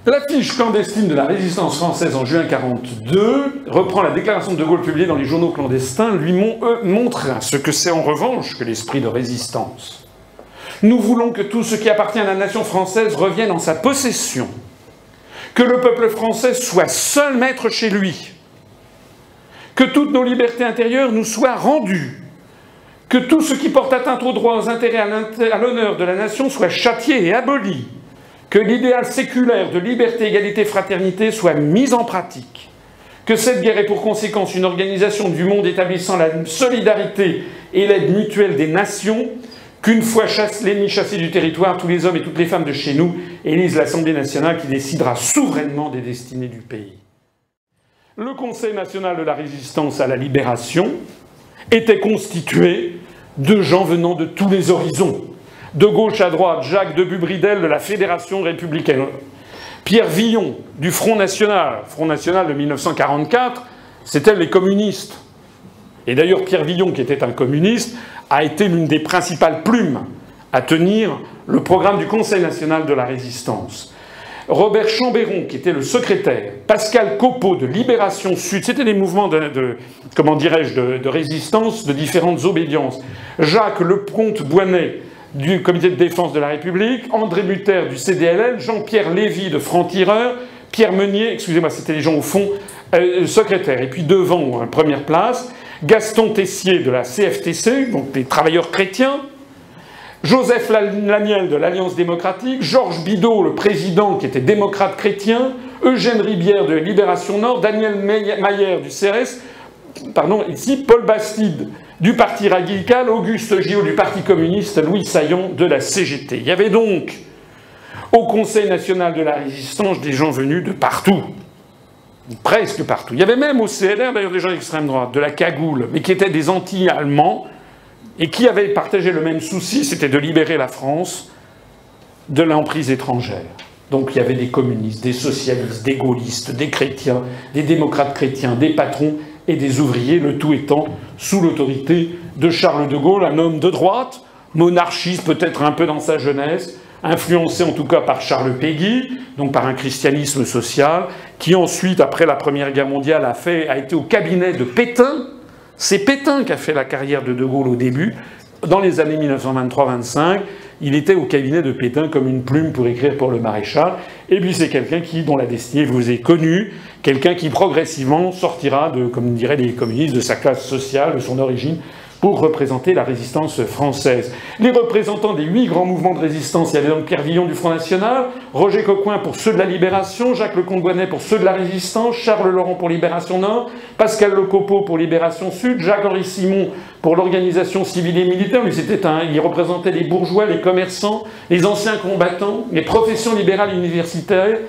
L'affiche clandestine de la résistance française en juin 1942 reprend la déclaration de De Gaulle publiée dans les journaux clandestins, lui montre ce que c'est en revanche que l'esprit de résistance. Nous voulons que tout ce qui appartient à la nation française revienne en sa possession, que le peuple français soit seul maître chez lui, que toutes nos libertés intérieures nous soient rendues, que tout ce qui porte atteinte aux droits, aux intérêts, à l'honneur de la nation soit châtié et aboli, que l'idéal séculaire de liberté, égalité, fraternité soit mis en pratique, que cette guerre ait pour conséquence une organisation du monde établissant la solidarité et l'aide mutuelle des nations, qu'une fois l'ennemi chassé du territoire, tous les hommes et toutes les femmes de chez nous élisent l'Assemblée nationale qui décidera souverainement des destinées du pays. Le Conseil national de la résistance à la libération était constitué de gens venant de tous les horizons. De gauche à droite, Jacques Debut-Bridel de la Fédération républicaine, Pierre Villon du Front National de 1944, c'était les communistes. Et d'ailleurs, Pierre Villon, qui était un communiste, a été l'une des principales plumes à tenir le programme du Conseil national de la résistance. Robert Chambéron, qui était le secrétaire, Pascal Copeau de Libération Sud, c'était des mouvements de résistance de différentes obédiences. Jacques Lecomte-Boinet du Comité de défense de la République, André Mutter du CDLL, Jean-Pierre Lévy de Franc-Tireur, Pierre Meunier, excusez-moi, c'était les gens au fond, secrétaire. Et puis devant, première place, Gaston Tessier de la CFTC, donc des travailleurs chrétiens, Joseph Laniel de l'Alliance démocratique, Georges Bidault, le président qui était démocrate chrétien, Eugène Ribière de Libération Nord, Daniel Mayer du CRS, ici, Paul Bastide du Parti radical, Auguste Gillot du Parti communiste, Louis Saillon de la CGT. Il y avait donc au Conseil national de la résistance des gens venus de partout. Presque partout. Il y avait même au CNR, d'ailleurs, des gens d'extrême droite, de la cagoule, mais qui étaient des anti-allemands et qui avaient partagé le même souci, c'était de libérer la France de l'emprise étrangère. Donc il y avait des communistes, des socialistes, des gaullistes, des chrétiens, des démocrates chrétiens, des patrons et des ouvriers, le tout étant sous l'autorité de Charles de Gaulle, un homme de droite, monarchiste peut-être un peu dans sa jeunesse, influencé en tout cas par Charles Péguy, donc par un christianisme social, qui ensuite, après la Première Guerre mondiale, a été au cabinet de Pétain. C'est Pétain qui a fait la carrière de Gaulle au début. Dans les années 1923-25, il était au cabinet de Pétain comme une plume pour écrire pour le maréchal. Et puis c'est quelqu'un dont la destinée vous est connue, quelqu'un qui progressivement sortira, comme diraient les communistes, de sa classe sociale, de son origine, pour représenter la résistance française. Les représentants des 8 grands mouvements de résistance, il y avait donc Pierre Villon du Front National, Roger Coquoin pour ceux de la Libération, Jacques Lecomte-Boinet pour ceux de la Résistance, Charles Laurent pour Libération Nord, Pascal Lecopeau pour Libération Sud, Jacques-Henri Simon pour l'organisation civile et militaire, lui il représentait les bourgeois, les commerçants, les anciens combattants, les professions libérales universitaires,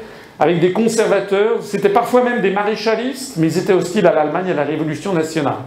avec des conservateurs, c'était parfois même des maréchalistes, mais ils étaient hostiles à l'Allemagne et à la Révolution nationale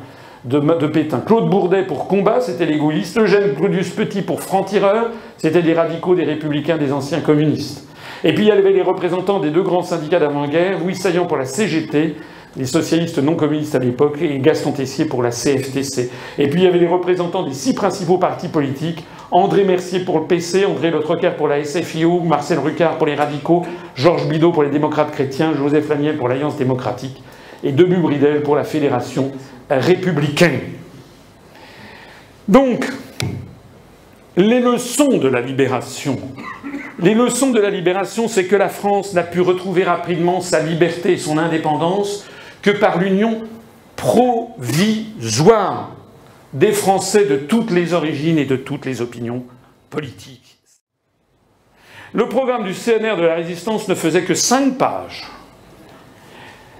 de Pétain. Claude Bourdet pour Combat, c'était les gaullistes. Eugène Claudius-Petit pour Franc-Tireur, c'était des radicaux, des républicains, des anciens communistes. Et puis il y avait les représentants des 2 grands syndicats d'avant-guerre, Louis Saillon pour la CGT, les socialistes non communistes à l'époque, et Gaston Tessier pour la CFTC. Et puis il y avait les représentants des 6 principaux partis politiques, André Mercier pour le PC, André Le Troquer pour la SFIO, Marcel Rucard pour les radicaux, Georges Bidault pour les démocrates chrétiens, Joseph Laniel pour l'Alliance démocratique, et Debut-Bridel pour la Fédération républicaine. Donc, les leçons de la libération. Les leçons de la libération, c'est que la France n'a pu retrouver rapidement sa liberté et son indépendance que par l'union provisoire des Français de toutes les origines et de toutes les opinions politiques. Le programme du CNR de la résistance ne faisait que 5 pages.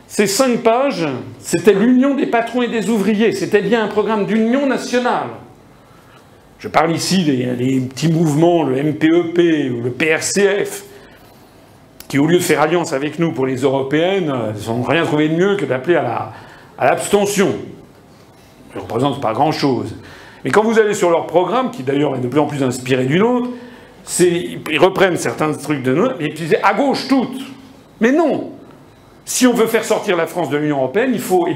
Ces 5 pages, c'était l'union des patrons et des ouvriers. C'était bien un programme d'union nationale. Je parle ici des petits mouvements, le MPEP ou le PRCF, qui, au lieu de faire alliance avec nous pour les européennes, n'ont rien trouvé de mieux que d'appeler à l'abstention. Ils ne représentent pas grand-chose. Mais quand vous allez sur leur programme, qui d'ailleurs est de plus en plus inspiré du nôtre, ils reprennent certains trucs de nous, et puis c'est à gauche toutes. Mais non! Si on veut faire sortir la France de l'Union européenne, il faut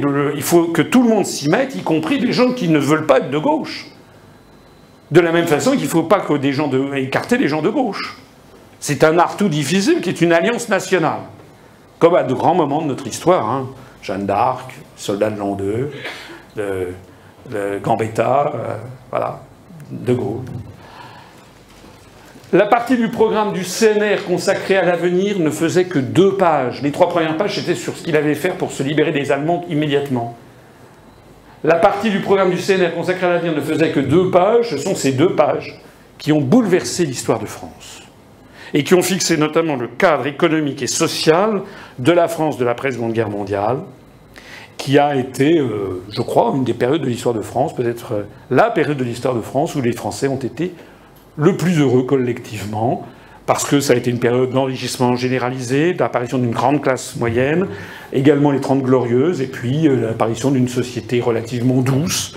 que tout le monde s'y mette, y compris des gens qui ne veulent pas être de gauche. De la même façon qu'il ne faut pas que écarter les gens de gauche. C'est un art tout difficile qui est une alliance nationale. Comme à de grands moments de notre histoire. Hein. Jeanne d'Arc, soldat de l'an 2, le Gambetta, voilà, De Gaulle. La partie du programme du CNR consacrée à l'avenir ne faisait que 2 pages. Les 3 premières pages, c'était sur ce qu'il allait faire pour se libérer des Allemands immédiatement. La partie du programme du CNR consacrée à l'avenir ne faisait que 2 pages. Ce sont ces 2 pages qui ont bouleversé l'histoire de France et qui ont fixé notamment le cadre économique et social de la France de l'après-Seconde Guerre mondiale, qui a été, je crois, une des périodes de l'histoire de France, peut-être la période de l'histoire de France où les Français ont été le plus heureux collectivement, parce que ça a été une période d'enrichissement généralisé, d'apparition d'une grande classe moyenne, également les 30 Glorieuses, et puis l'apparition d'une société relativement douce,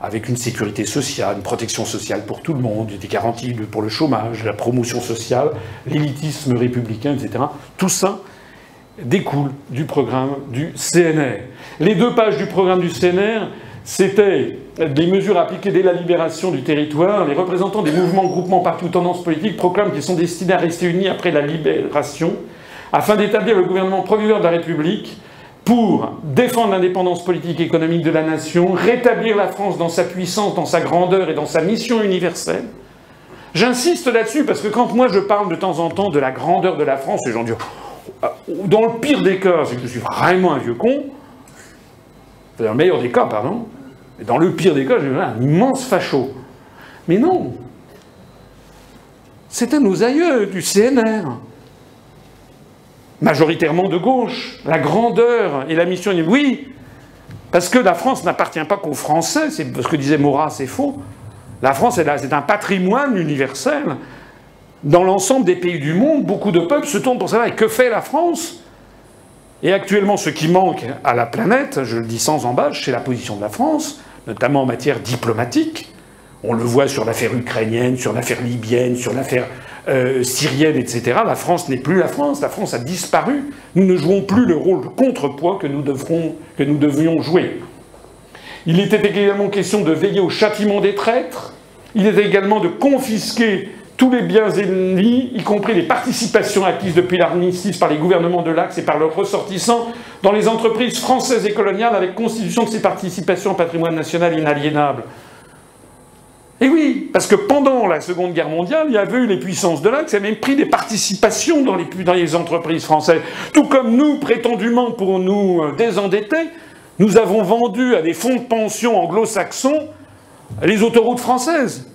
avec une sécurité sociale, une protection sociale pour tout le monde, des garanties pour le chômage, la promotion sociale, l'élitisme républicain, etc. Tout ça découle du programme du CNR. Les 2 pages du programme du CNR, c'était des mesures appliquées dès la libération du territoire. Les représentants des mouvements, groupements, partis ou tendances politiques proclament qu'ils sont destinés à rester unis après la libération, afin d'établir le gouvernement provisoire de la République pour défendre l'indépendance politique et économique de la nation, rétablir la France dans sa puissance, dans sa grandeur et dans sa mission universelle. J'insiste là-dessus parce que quand moi je parle de temps en temps de la grandeur de la France, les gens disent « dans le pire des cas, c'est que je suis vraiment un vieux con », dans le meilleur des cas, pardon, mais dans le pire des cas, j'ai un immense facho. Mais non, c'est à nos aïeux du CNR, majoritairement de gauche, la grandeur et la mission. Oui, parce que la France n'appartient pas qu'aux Français, c'est ce que disait Maurras, c'est faux. La France, c'est un patrimoine universel. Dans l'ensemble des pays du monde, beaucoup de peuples se tournent pour savoir et que fait la France. Et actuellement, ce qui manque à la planète, je le dis sans embâche, c'est la position de la France, notamment en matière diplomatique. On le voit sur l'affaire ukrainienne, sur l'affaire libyenne, sur l'affaire syrienne, etc. La France n'est plus la France a disparu. Nous ne jouons plus le rôle de contrepoids que nous devions jouer. Il était également question de veiller au châtiment des traîtres. Il était également de confisquer tous les biens ennemis, y compris les participations acquises depuis l'armistice par les gouvernements de l'Axe et par leurs ressortissants dans les entreprises françaises et coloniales avec constitution de ces participations au patrimoine national inaliénable. Et oui, parce que pendant la Seconde Guerre mondiale, il y avait eu les puissances de l'Axe qui avaient pris des participations dans les entreprises françaises. Tout comme nous, prétendument pour nous désendetter, nous avons vendu à des fonds de pension anglo-saxons les autoroutes françaises,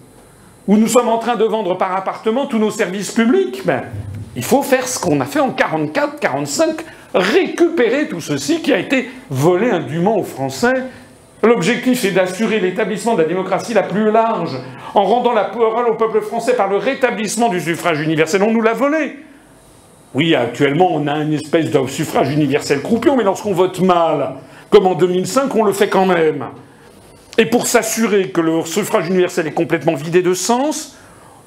où nous sommes en train de vendre par appartement tous nos services publics. Ben, il faut faire ce qu'on a fait en 1944-1945, récupérer tout ceci qui a été volé indûment aux Français. L'objectif est d'assurer l'établissement de la démocratie la plus large, en rendant la parole au peuple français par le rétablissement du suffrage universel. On nous l'a volé. Oui, actuellement, on a une espèce de suffrage universel croupion, mais lorsqu'on vote mal, comme en 2005, on le fait quand même. Et pour s'assurer que le suffrage universel est complètement vidé de sens,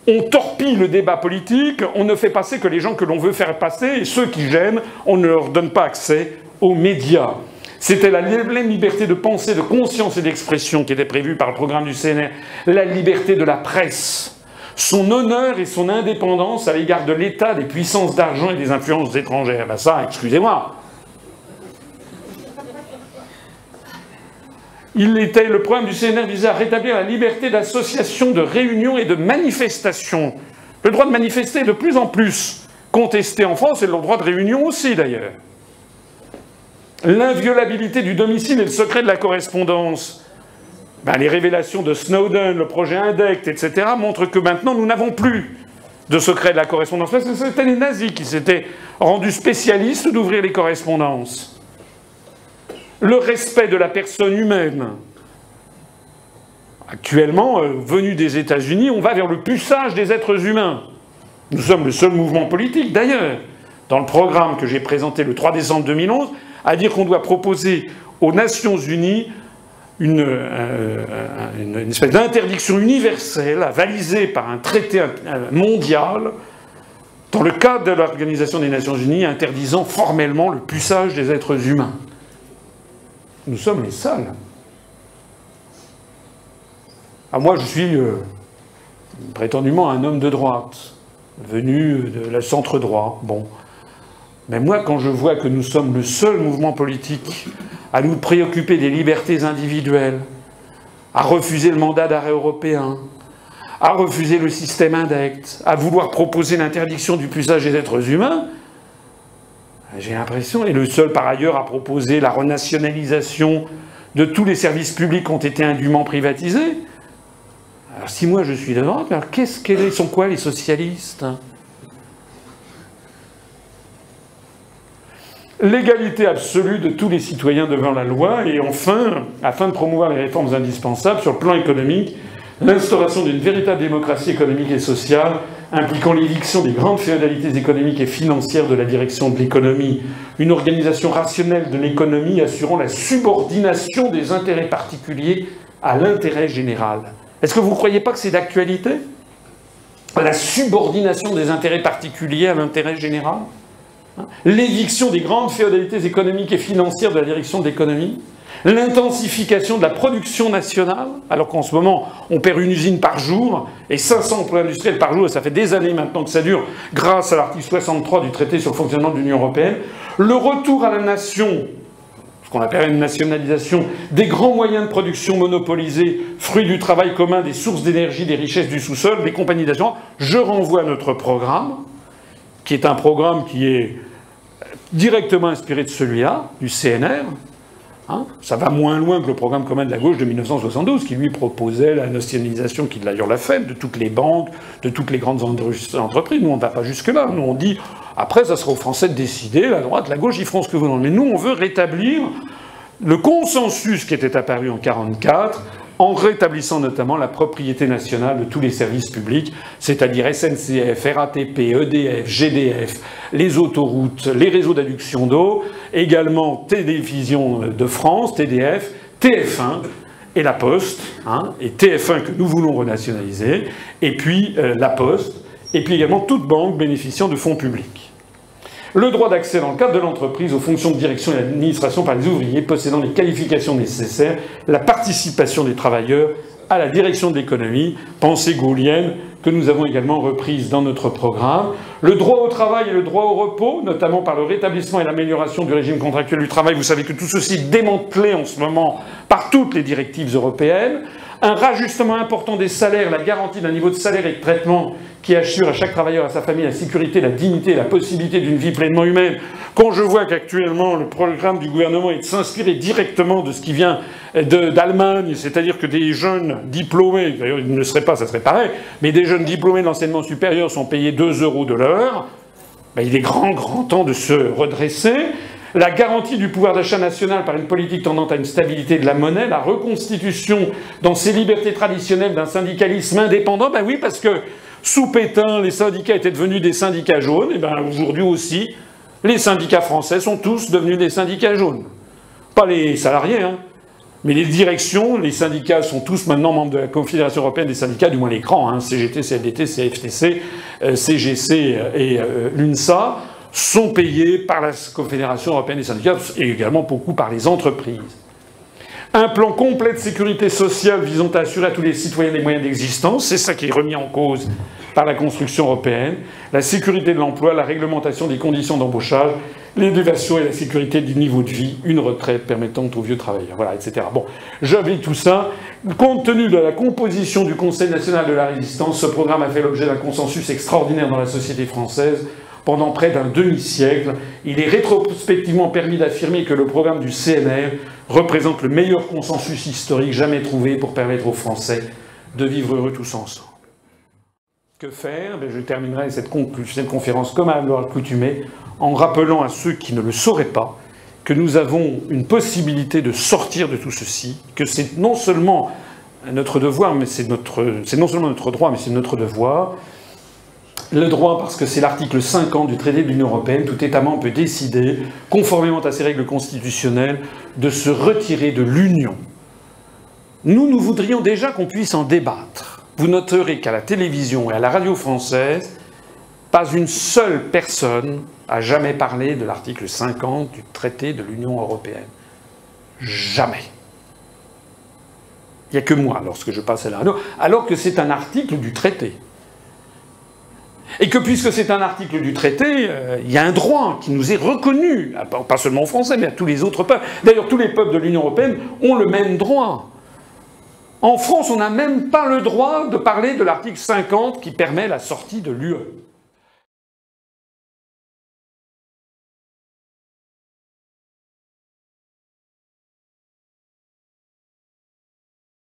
on torpille le débat politique, on ne fait passer que les gens que l'on veut faire passer, et ceux qui gênent, on ne leur donne pas accès aux médias. C'était la pleine liberté de pensée, de conscience et d'expression qui était prévue par le programme du CNR, la liberté de la presse, son honneur et son indépendance à l'égard de l'État, des puissances d'argent et des influences étrangères. Ben ça, excusez-moi. Le programme du CNR visait à rétablir la liberté d'association, de réunion et de manifestation. Le droit de manifester est de plus en plus contesté en France, et le droit de réunion aussi d'ailleurs. L'inviolabilité du domicile et le secret de la correspondance. Ben, les révélations de Snowden, le projet Indect, etc. montrent que maintenant nous n'avons plus de secret de la correspondance. Parce que c'était les nazis qui s'étaient rendus spécialistes d'ouvrir les correspondances. Le respect de la personne humaine. Actuellement, venu des États-Unis, on va vers le puçage des êtres humains. Nous sommes le seul mouvement politique, d'ailleurs, dans le programme que j'ai présenté le 3 décembre 2011, à dire qu'on doit proposer aux Nations Unies une espèce d'interdiction universelle, avalisée par un traité mondial, dans le cadre de l'Organisation des Nations Unies, interdisant formellement le puçage des êtres humains. Nous sommes les seuls. Ah, moi, je suis prétendument un homme de droite. venu de la centre-droit. Bon. Mais moi, quand je vois que nous sommes le seul mouvement politique à nous préoccuper des libertés individuelles, à refuser le mandat d'arrêt européen, à refuser le système index, à vouloir proposer l'interdiction du puçage des êtres humains, j'ai l'impression, et le seul par ailleurs à proposer la renationalisation de tous les services publics qui ont été indûment privatisés. Alors si moi je suis de droite, alors quels sont quoi les socialistes? L'égalité absolue de tous les citoyens devant la loi, et enfin, afin de promouvoir les réformes indispensables sur le plan économique, l'instauration d'une véritable démocratie économique et sociale, impliquant l'éviction des grandes féodalités économiques et financières de la direction de l'économie, une organisation rationnelle de l'économie assurant la subordination des intérêts particuliers à l'intérêt général. Est-ce que vous ne croyez pas que c'est d'actualité? La subordination des intérêts particuliers à l'intérêt général? L'éviction des grandes féodalités économiques et financières de la direction de l'économie, l'intensification de la production nationale, alors qu'en ce moment, on perd une usine par jour et 500 emplois industriels par jour, et ça fait des années maintenant que ça dure, grâce à l'article 63 du traité sur le fonctionnement de l'Union européenne, le retour à la nation, ce qu'on appelle une nationalisation, des grands moyens de production monopolisés, fruits du travail commun, des sources d'énergie, des richesses du sous-sol, des compagnies d'assurance. Je renvoie à notre programme, qui est un programme qui est directement inspiré de celui-là, du CNR. Ça va moins loin que le programme commun de la gauche de 1972, qui lui proposait la nationalisation, qui d'ailleurs l'a fait, de toutes les banques, de toutes les grandes entreprises. Nous, on ne va pas jusque-là. Nous, on dit, après, ça sera aux Français de décider, la droite, la gauche, ils feront ce que vous voulez. Mais nous, on veut rétablir le consensus qui était apparu en 1944, en rétablissant notamment la propriété nationale de tous les services publics, c'est-à-dire SNCF, RATP, EDF, GDF, les autoroutes, les réseaux d'adduction d'eau, également Télévision de France, TDF, TF1 et la Poste, et TF1 que nous voulons renationaliser, et puis la Poste, et puis également toute banque bénéficiant de fonds publics. Le droit d'accès dans le cadre de l'entreprise aux fonctions de direction et d'administration par les ouvriers possédant les qualifications nécessaires, la participation des travailleurs à la direction de l'économie, pensée gaulienne, que nous avons également reprise dans notre programme. Le droit au travail et le droit au repos, notamment par le rétablissement et l'amélioration du régime contractuel du travail. Vous savez que tout ceci est démantelé en ce moment par toutes les directives européennes. Un rajustement important des salaires, la garantie d'un niveau de salaire et de traitement qui assure à chaque travailleur et à sa famille la sécurité, la dignité, la possibilité d'une vie pleinement humaine. Quand je vois qu'actuellement le programme du gouvernement est de s'inspirer directement de ce qui vient d'Allemagne, c'est-à-dire que des jeunes diplômés, d'ailleurs ils ne le seraient pas, ça serait pareil, mais des jeunes diplômés de l'enseignement supérieur sont payés 2 € de l'heure, ben, il est grand temps de se redresser. La garantie du pouvoir d'achat national par une politique tendant à une stabilité de la monnaie, la reconstitution dans ses libertés traditionnelles d'un syndicalisme indépendant, ben oui, parce que sous Pétain, les syndicats étaient devenus des syndicats jaunes, et ben aujourd'hui aussi, les syndicats français sont tous devenus des syndicats jaunes. Pas les salariés, mais les directions, les syndicats sont tous maintenant membres de la Confédération européenne des syndicats, du moins les grands, CGT, CFDT, CFTC, CGC et l'UNSA, sont payés par la Confédération européenne des syndicats et également beaucoup par les entreprises. Un plan complet de sécurité sociale visant à assurer à tous les citoyens des moyens d'existence, c'est ça qui est remis en cause par la construction européenne, la sécurité de l'emploi, la réglementation des conditions d'embauchage, l'élévation et la sécurité du niveau de vie, une retraite permettant aux vieux travailleurs, voilà, etc. Bon, j'oublie tout ça. Compte tenu de la composition du Conseil national de la résistance, ce programme a fait l'objet d'un consensus extraordinaire dans la société française. Pendant près d'un demi-siècle, il est rétrospectivement permis d'affirmer que le programme du CNR représente le meilleur consensus historique jamais trouvé pour permettre aux Français de vivre heureux tous ensemble. Que faire? Je terminerai cette conférence comme à l'accoutumée en rappelant à ceux qui ne le sauraient pas que nous avons une possibilité de sortir de tout ceci, que c'est non seulement notre devoir, mais c'est non seulement notre droit, mais c'est notre devoir. Le droit, parce que c'est l'article 50 du traité de l'Union européenne, tout État membre peut décider, conformément à ses règles constitutionnelles, de se retirer de l'Union. Nous voudrions déjà qu'on puisse en débattre. Vous noterez qu'à la télévision et à la radio française, pas une seule personne a jamais parlé de l'article 50 du traité de l'Union européenne. Jamais. Il n'y a que moi, lorsque je passe à la radio, alors que c'est un article du traité. Et que puisque c'est un article du traité, il y a un droit qui nous est reconnu, pas seulement aux Français, mais à tous les autres peuples. D'ailleurs, tous les peuples de l'Union européenne ont le même droit. En France, on n'a même pas le droit de parler de l'article 50 qui permet la sortie de l'UE.